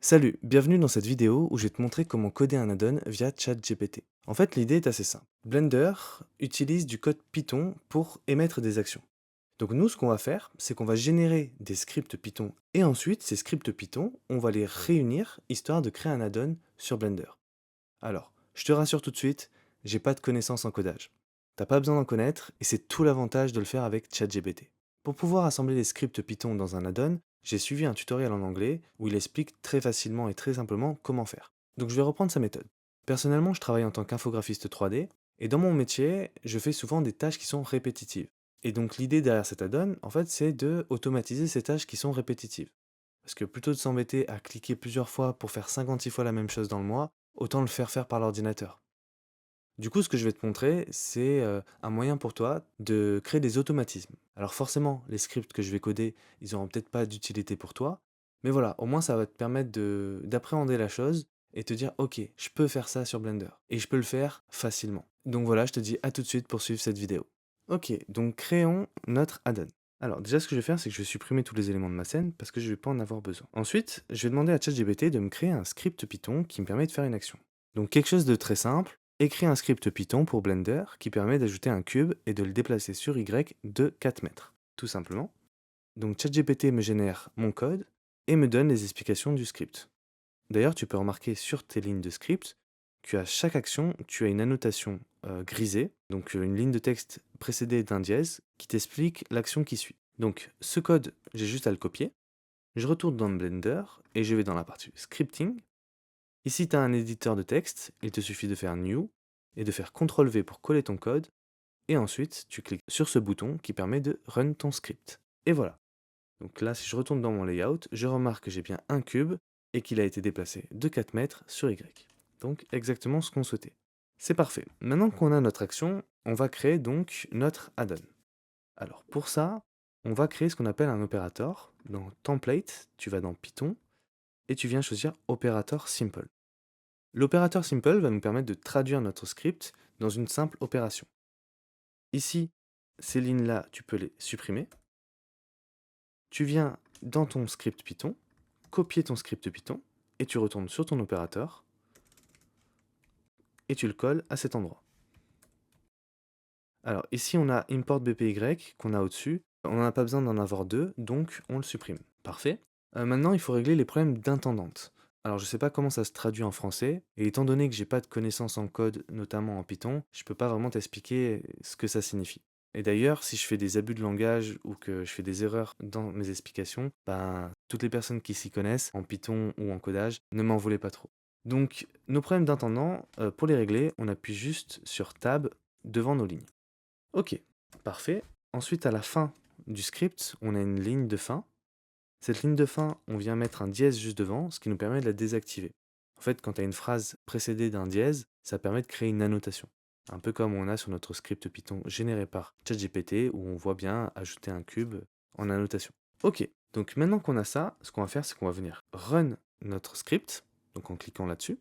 Salut, bienvenue dans cette vidéo où je vais te montrer comment coder un add-on via ChatGPT. En fait, l'idée est assez simple. Blender utilise du code Python pour émettre des actions. Donc nous, ce qu'on va faire, c'est qu'on va générer des scripts Python et ensuite, ces scripts Python, on va les réunir histoire de créer un add-on sur Blender. Alors, je te rassure tout de suite, j'ai pas de connaissances en codage. T'as pas besoin d'en connaître et c'est tout l'avantage de le faire avec ChatGPT. Pour pouvoir assembler les scripts Python dans un add-on, j'ai suivi un tutoriel en anglais où il explique très facilement et très simplement comment faire. Donc je vais reprendre sa méthode. Personnellement, je travaille en tant qu'infographiste 3D et dans mon métier, je fais souvent des tâches qui sont répétitives. Et donc l'idée derrière cet add-on, en fait, c'est de automatiser ces tâches qui sont répétitives. Parce que plutôt de s'embêter à cliquer plusieurs fois pour faire 56 fois la même chose dans le mois, autant le faire faire par l'ordinateur. Du coup, ce que je vais te montrer, c'est un moyen pour toi de créer des automatismes. Alors forcément, les scripts que je vais coder, ils n'auront peut-être pas d'utilité pour toi, mais voilà, au moins ça va te permettre d'appréhender la chose et te dire, ok, je peux faire ça sur Blender, et je peux le faire facilement. Donc voilà, je te dis à tout de suite pour suivre cette vidéo. Ok, donc créons notre add-on. Alors déjà, ce que je vais faire, c'est que je vais supprimer tous les éléments de ma scène parce que je ne vais pas en avoir besoin. Ensuite, je vais demander à ChatGPT de me créer un script Python qui me permet de faire une action. Donc quelque chose de très simple, écris un script Python pour Blender qui permet d'ajouter un cube et de le déplacer sur Y de 4 mètres, tout simplement. Donc ChatGPT me génère mon code et me donne les explications du script. D'ailleurs, tu peux remarquer sur tes lignes de script qu'à chaque action, tu as une annotation grisée, donc une ligne de texte précédée d'un dièse qui t'explique l'action qui suit. Donc ce code, j'ai juste à le copier. Je retourne dans Blender et je vais dans la partie scripting. Ici, tu as un éditeur de texte, il te suffit de faire New et de faire CTRL-V pour coller ton code, et ensuite tu cliques sur ce bouton qui permet de run ton script. Et voilà. Donc là, si je retourne dans mon layout, je remarque que j'ai bien un cube et qu'il a été déplacé de 4 mètres sur Y. Donc exactement ce qu'on souhaitait. C'est parfait. Maintenant qu'on a notre action, on va créer donc notre add-on. Alors pour ça, on va créer ce qu'on appelle un opérateur. Dans Template, tu vas dans Python et tu viens choisir Opérateur Simple. L'opérateur simple va nous permettre de traduire notre script dans une simple opération. Ici, ces lignes-là, tu peux les supprimer. Tu viens dans ton script Python, copier ton script Python, et tu retournes sur ton opérateur, et tu le colles à cet endroit. Alors ici, on a import BPY qu'on a au-dessus. On n'en a pas besoin d'en avoir deux, donc on le supprime. Parfait. Maintenant, il faut régler les problèmes d'intendante. Alors, je ne sais pas comment ça se traduit en français, et étant donné que j'ai pas de connaissances en code, notamment en Python, je peux pas vraiment t'expliquer ce que ça signifie. Et d'ailleurs, si je fais des abus de langage ou que je fais des erreurs dans mes explications, ben, toutes les personnes qui s'y connaissent, en Python ou en codage, ne m'en voulez pas trop. Donc, nos problèmes d'intendant, pour les régler, on appuie juste sur Tab devant nos lignes. Ok, parfait. Ensuite, à la fin du script, on a une ligne de fin. Cette ligne de fin, on vient mettre un dièse juste devant, ce qui nous permet de la désactiver. En fait, quand tu as une phrase précédée d'un dièse, ça permet de créer une annotation. Un peu comme on a sur notre script Python généré par ChatGPT, où on voit bien ajouter un cube en annotation. Ok, donc maintenant qu'on a ça, ce qu'on va faire, c'est qu'on va venir run notre script, donc en cliquant là-dessus.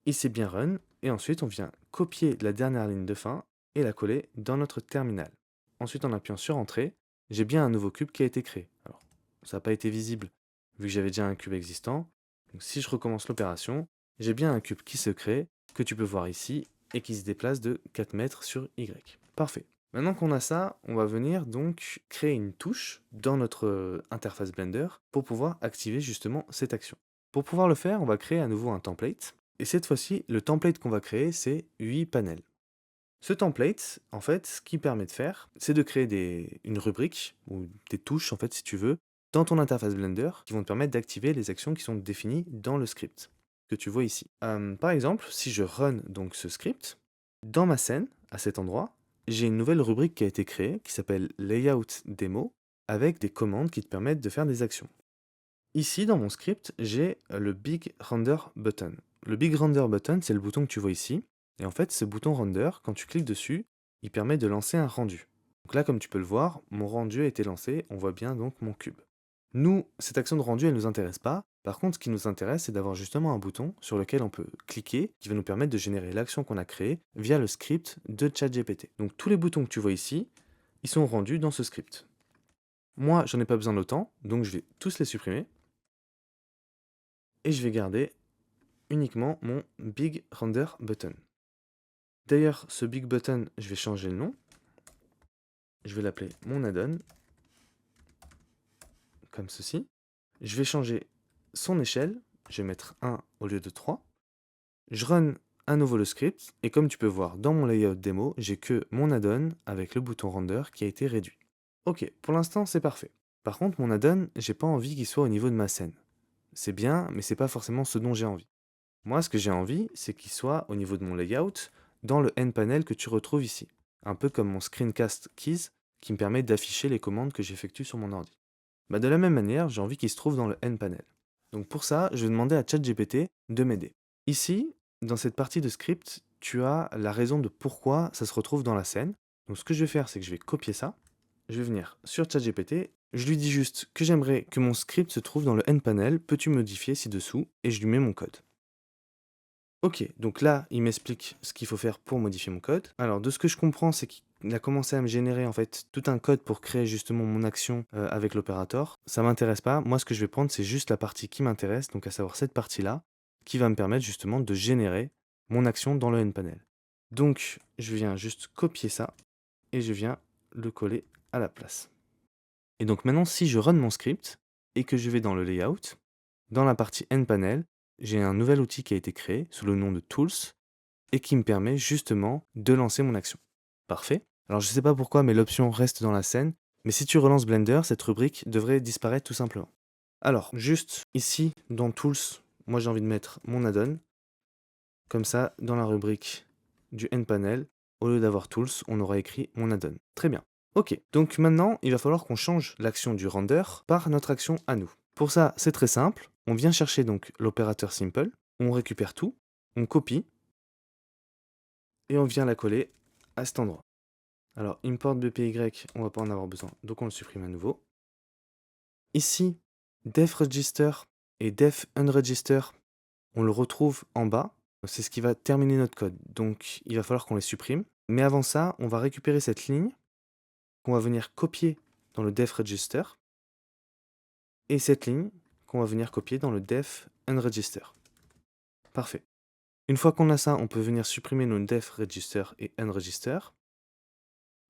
Il s'est bien run, et ensuite on vient copier la dernière ligne de fin et la coller dans notre terminal. Ensuite, en appuyant sur Entrée, j'ai bien un nouveau cube qui a été créé. Alors, ça n'a pas été visible vu que j'avais déjà un cube existant. Donc si je recommence l'opération, j'ai bien un cube qui se crée, que tu peux voir ici, et qui se déplace de 4 mètres sur Y. Parfait. Maintenant qu'on a ça, on va venir donc créer une touche dans notre interface Blender pour pouvoir activer justement cette action. Pour pouvoir le faire, on va créer à nouveau un template. Et cette fois-ci, le template qu'on va créer, c'est 8 panels. Ce template, en fait, ce qu'il permet de faire, c'est de créer une rubrique, ou des touches, en fait, si tu veux, dans ton interface Blender, qui vont te permettre d'activer les actions qui sont définies dans le script, que tu vois ici. Par exemple, si je run donc ce script, dans ma scène, à cet endroit, j'ai une nouvelle rubrique qui a été créée, qui s'appelle Layout Demo, avec des commandes qui te permettent de faire des actions. Ici, dans mon script, j'ai le Big Render Button. Le Big Render Button, c'est le bouton que tu vois ici. Et en fait, ce bouton Render, quand tu cliques dessus, il permet de lancer un rendu. Donc là, comme tu peux le voir, mon rendu a été lancé. On voit bien donc mon cube. Nous, cette action de rendu, elle ne nous intéresse pas. Par contre, ce qui nous intéresse, c'est d'avoir justement un bouton sur lequel on peut cliquer, qui va nous permettre de générer l'action qu'on a créée via le script de ChatGPT. Donc tous les boutons que tu vois ici, ils sont rendus dans ce script. Moi, j'en ai pas besoin d'autant, donc je vais tous les supprimer. et je vais garder uniquement mon big render button. D'ailleurs, ce big button, je vais changer le nom. Je vais l'appeler mon add-on, comme ceci. Je vais changer son échelle. Je vais mettre 1 au lieu de 3. Je run à nouveau le script, et comme tu peux voir dans mon layout démo, j'ai que mon add-on avec le bouton render qui a été réduit. Ok, pour l'instant c'est parfait. Par contre, mon add-on, j'ai pas envie qu'il soit au niveau de ma scène. C'est bien, mais c'est pas forcément ce dont j'ai envie. Moi, ce que j'ai envie, c'est qu'il soit au niveau de mon layout, dans le N-panel que tu retrouves ici. Un peu comme mon screencast keys, qui me permet d'afficher les commandes que j'effectue sur mon ordi. De la même manière, j'ai envie qu'il se trouve dans le N-panel. Donc pour ça, je vais demander à ChatGPT de m'aider. Ici, dans cette partie de script, tu as la raison de pourquoi ça se retrouve dans la scène. Donc ce que je vais faire, c'est que je vais copier ça. Je vais venir sur ChatGPT. Je lui dis juste que j'aimerais que mon script se trouve dans le N-panel. Peux-tu modifier ci-dessous? Et je lui mets mon code. Ok, donc là, il m'explique ce qu'il faut faire pour modifier mon code. Alors, de ce que je comprends, c'est qu'il a commencé à me générer en fait tout un code pour créer justement mon action avec l'opérateur. Ça m'intéresse pas. Moi, ce que je vais prendre, c'est juste la partie qui m'intéresse, donc à savoir cette partie-là, qui va me permettre justement de générer mon action dans le N-panel. Donc, je viens juste copier ça et je viens le coller à la place. Et donc maintenant, si je run mon script et que je vais dans le layout, dans la partie N-panel, j'ai un nouvel outil qui a été créé sous le nom de Tools et qui me permet justement de lancer mon action. Parfait. Alors je ne sais pas pourquoi, mais l'option reste dans la scène. Mais si tu relances Blender, cette rubrique devrait disparaître tout simplement. Alors, juste ici, dans Tools, moi j'ai envie de mettre mon add-on. Comme ça, dans la rubrique du N-panel, au lieu d'avoir Tools, on aura écrit mon add-on. Très bien. Ok, donc maintenant, il va falloir qu'on change l'action du render par notre action à nous. Pour ça, c'est très simple. On vient chercher donc l'opérateur simple, on récupère tout, on copie, et on vient la coller à cet endroit. Alors, import BPY, on va pas en avoir besoin, donc on le supprime à nouveau. Ici, def register et def unregister, on le retrouve en bas. C'est ce qui va terminer notre code, donc il va falloir qu'on les supprime. Mais avant ça, on va récupérer cette ligne qu'on va venir copier dans le def register et cette ligne qu'on va venir copier dans le def unregister. Parfait. Une fois qu'on a ça, on peut venir supprimer nos def register et unregister.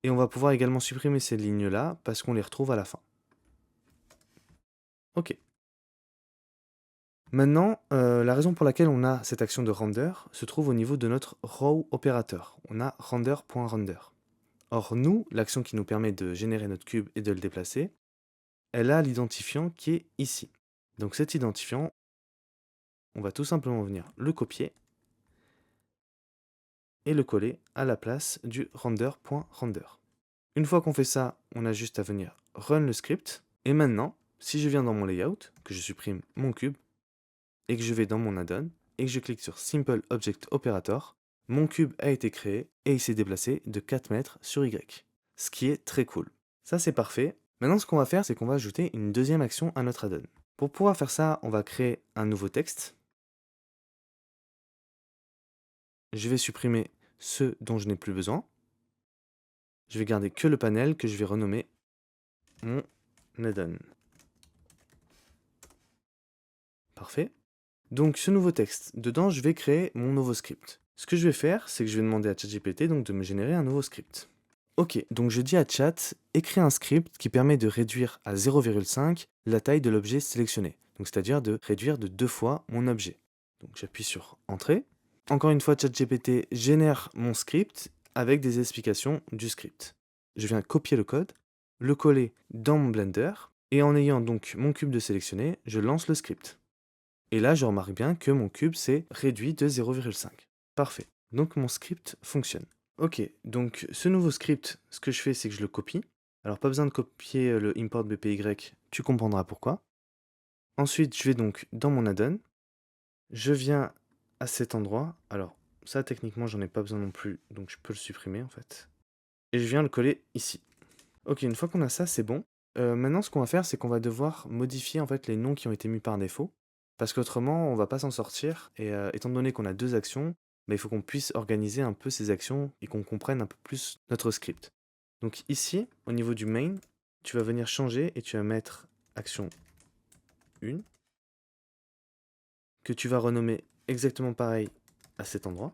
Et on va pouvoir également supprimer ces lignes-là parce qu'on les retrouve à la fin. Ok. Maintenant, la raison pour laquelle on a cette action de render se trouve au niveau de notre row opérateur. On a render.render. Or, nous, l'action qui nous permet de générer notre cube et de le déplacer, elle a l'identifiant qui est ici. Donc cet identifiant, on va tout simplement venir le copier et le coller à la place du render.render. Une fois qu'on fait ça, on a juste à venir run le script. Et maintenant, si je viens dans mon layout, que je supprime mon cube, et que je vais dans mon add-on, et que je clique sur Simple Object Operator, mon cube a été créé et il s'est déplacé de 4 mètres sur Y. Ce qui est très cool. Ça c'est parfait. Maintenant ce qu'on va faire, c'est qu'on va ajouter une deuxième action à notre add-on. Pour pouvoir faire ça, on va créer un nouveau texte. Je vais supprimer ceux dont je n'ai plus besoin. Je vais garder que le panel que je vais renommer mon add-on. Parfait. Donc ce nouveau texte, dedans je vais créer mon nouveau script. Ce que je vais faire, c'est que je vais demander à ChatGPT donc de me générer un nouveau script. Ok, donc je dis à Chat, écris un script qui permet de réduire à 0,5 la taille de l'objet sélectionné. Donc c'est-à-dire de réduire de 2 fois mon objet. Donc j'appuie sur Entrée. Encore une fois, ChatGPT génère mon script avec des explications du script. Je viens copier le code, le coller dans mon Blender, et en ayant donc mon cube de sélectionné, je lance le script. Et là, je remarque bien que mon cube s'est réduit de 0,5. Parfait. Donc mon script fonctionne. Ok, donc ce nouveau script, ce que je fais, c'est que je le copie. Alors pas besoin de copier le import BPY, tu comprendras pourquoi. Ensuite, je vais donc dans mon add-on. Je viens à cet endroit. Alors ça, techniquement, j'en ai pas besoin non plus, donc je peux le supprimer en fait. Et je viens le coller ici. Ok, une fois qu'on a ça, c'est bon. Maintenant, ce qu'on va faire, c'est qu'on va devoir modifier en fait les noms qui ont été mis par défaut. Parce qu'autrement, on va pas s'en sortir. Et étant donné qu'on a deux actions, il faut qu'on puisse organiser un peu ces actions et qu'on comprenne un peu plus notre script. Donc ici, au niveau du main, tu vas venir changer et tu vas mettre action 1. que tu vas renommer exactement pareil à cet endroit.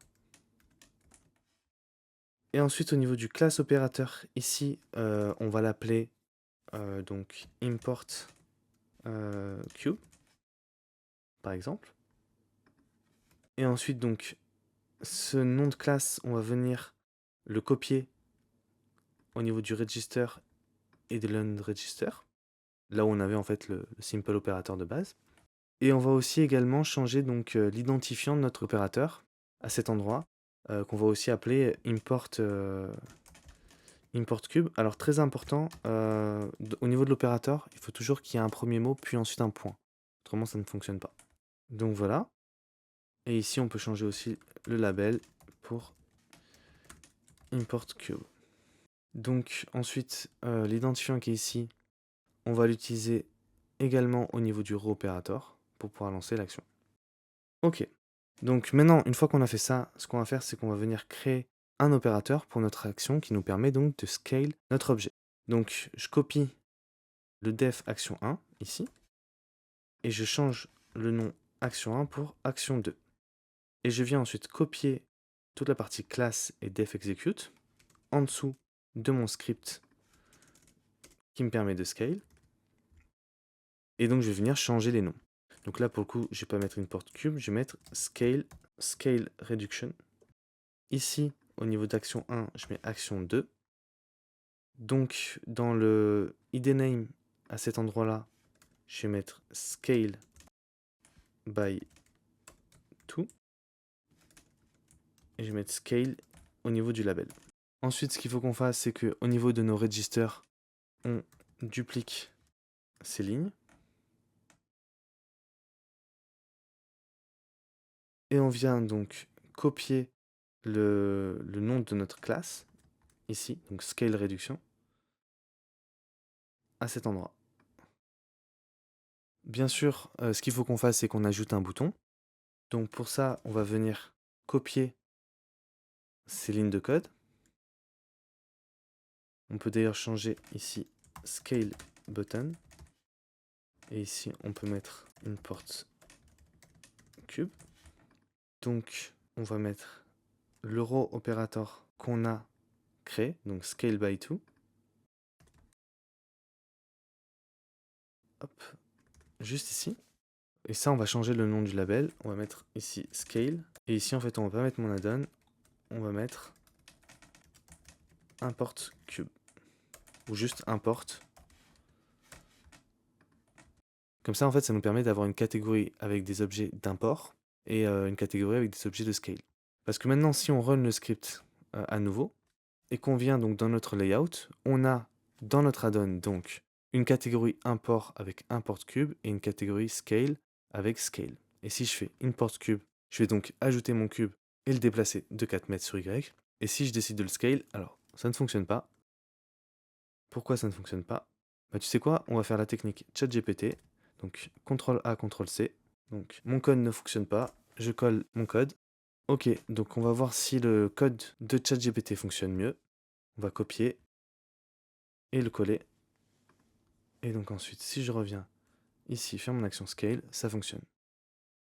Et ensuite, au niveau du class opérateur, ici, on va l'appeler donc import cube, par exemple. Et ensuite, donc, ce nom de classe, on va venir le copier au niveau du register et de l'unregister, là où on avait en fait le simple opérateur de base. Et on va aussi également changer donc l'identifiant de notre opérateur à cet endroit, qu'on va aussi appeler import cube. Alors très important, au niveau de l'opérateur, il faut toujours qu'il y ait un premier mot puis ensuite un point. Autrement, ça ne fonctionne pas. Donc voilà. Et ici, on peut changer aussi le label pour import cube. Donc ensuite, l'identifiant qui est ici, on va l'utiliser également au niveau du row opérateur pour pouvoir lancer l'action. Ok. Donc maintenant, une fois qu'on a fait ça, ce qu'on va faire, c'est qu'on va venir créer un opérateur pour notre action qui nous permet donc de scale notre objet. Donc je copie le def action 1 ici et je change le nom action 1 pour action 2. Et je viens ensuite copier toute la partie classe et def execute en dessous de mon script qui me permet de scale. Et donc je vais venir changer les noms. Donc là pour le coup, je ne vais pas mettre import cube, je vais mettre scale reduction. Ici, au niveau d'action 1, je mets action 2. Donc dans le id name à cet endroit-là, je vais mettre scale by 2. Et je vais mettre scale au niveau du label. Ensuite, ce qu'il faut qu'on fasse, c'est qu'au niveau de nos registers, on duplique ces lignes. Et on vient donc copier le nom de notre classe, ici, donc scale réduction, à cet endroit. Bien sûr, ce qu'il faut qu'on fasse, c'est qu'on ajoute un bouton. Donc pour ça, on va venir copier ces lignes de code. On peut d'ailleurs changer ici scale button. Et ici, on peut mettre import cube. Donc, on va mettre le row opérateur qu'on a créé, donc scale by 2. Hop, juste ici. Et ça, on va changer le nom du label. On va mettre ici scale. Et ici, en fait, on va pas mettre mon add-on. On va mettre import cube. Ou juste import. Comme ça, en fait, ça nous permet d'avoir une catégorie avec des objets d'import et une catégorie avec des objets de scale. Parce que maintenant, si on run le script à nouveau et qu'on vient donc dans notre layout, on a dans notre add-on donc une catégorie import avec import cube et une catégorie scale avec scale. Et si je fais import cube, je vais donc ajouter mon cube et le déplacer de 4 mètres sur Y. Et si je décide de le scale, alors ça ne fonctionne pas. Pourquoi ça ne fonctionne pas? Bah tu sais quoi? On va faire la technique ChatGPT. Donc CTRL A, CTRL C. Donc mon code ne fonctionne pas. Je colle mon code. Ok, donc on va voir si le code de ChatGPT fonctionne mieux. On va copier et le coller. Et donc ensuite, si je reviens ici, faire mon action scale, ça fonctionne.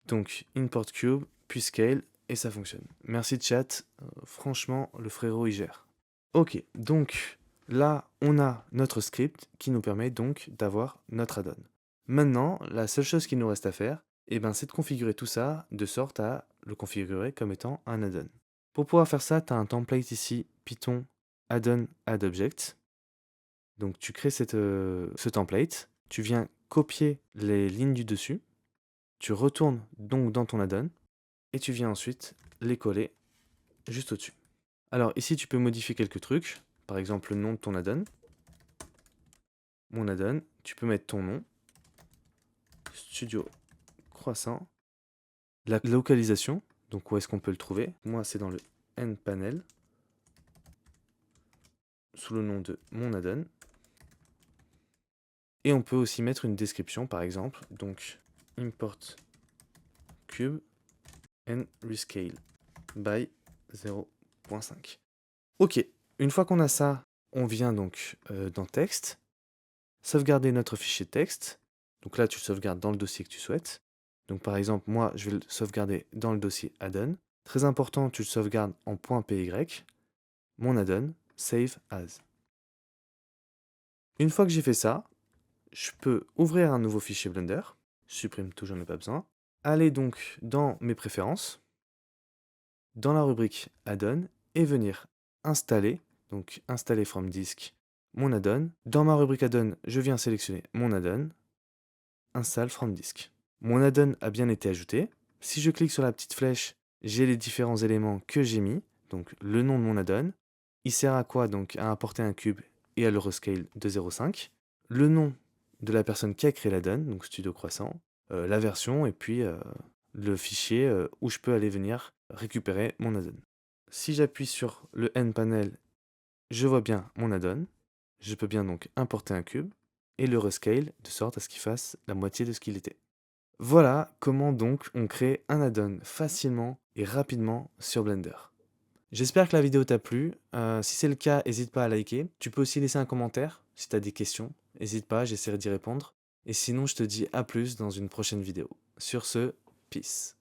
Donc import cube, puis scale, et ça fonctionne. Merci chat, franchement, le frérot il gère. Ok, donc là, on a notre script qui nous permet donc d'avoir notre add-on. Maintenant, la seule chose qu'il nous reste à faire, c'est de configurer tout ça de sorte à le configurer comme étant un add-on. Pour pouvoir faire ça, tu as un template ici, Python add-on add object. Donc tu crées ce template, tu viens copier les lignes du dessus, tu retournes donc dans ton add-on, et tu viens ensuite les coller juste au-dessus. Alors ici, tu peux modifier quelques trucs, par exemple le nom de ton add-on. Mon add-on, tu peux mettre ton nom, Studio Croissant, la localisation, donc où est-ce qu'on peut le trouver. Moi, c'est dans le nPanel, sous le nom de mon add-on. Et on peut aussi mettre une description, par exemple, donc import cube and rescale by 0.5. Ok, une fois qu'on a ça, on vient donc dans texte, sauvegarder notre fichier texte. Donc là, tu sauvegardes dans le dossier que tu souhaites. Donc par exemple, moi, je vais le sauvegarder dans le dossier add-on. Très important, tu le sauvegardes en .py, mon add-on, save as. Une fois que j'ai fait ça, je peux ouvrir un nouveau fichier Blender, je supprime tout, j'en ai pas besoin. Aller donc dans mes préférences, dans la rubrique add-on, et venir installer, donc installer from disk, mon add-on. Dans ma rubrique add-on, je viens sélectionner mon add-on, install from disk. Mon add-on a bien été ajouté. Si je clique sur la petite flèche, j'ai les différents éléments que j'ai mis, donc le nom de mon add-on. Il sert à quoi? Donc à importer un cube et à le rescale de 0,5. Le nom de la personne qui a créé l'add-on, donc Studio Croissant, la version et puis le fichier où je peux aller venir récupérer mon add-on. Si j'appuie sur le N panel, je vois bien mon add-on. Je peux bien donc importer un cube et le rescale de sorte à ce qu'il fasse la moitié de ce qu'il était. Voilà comment donc on crée un add-on facilement et rapidement sur Blender. J'espère que la vidéo t'a plu. Si c'est le cas, n'hésite pas à liker. Tu peux aussi laisser un commentaire si tu as des questions. N'hésite pas, j'essaierai d'y répondre. Et sinon, je te dis à plus dans une prochaine vidéo. Sur ce, peace.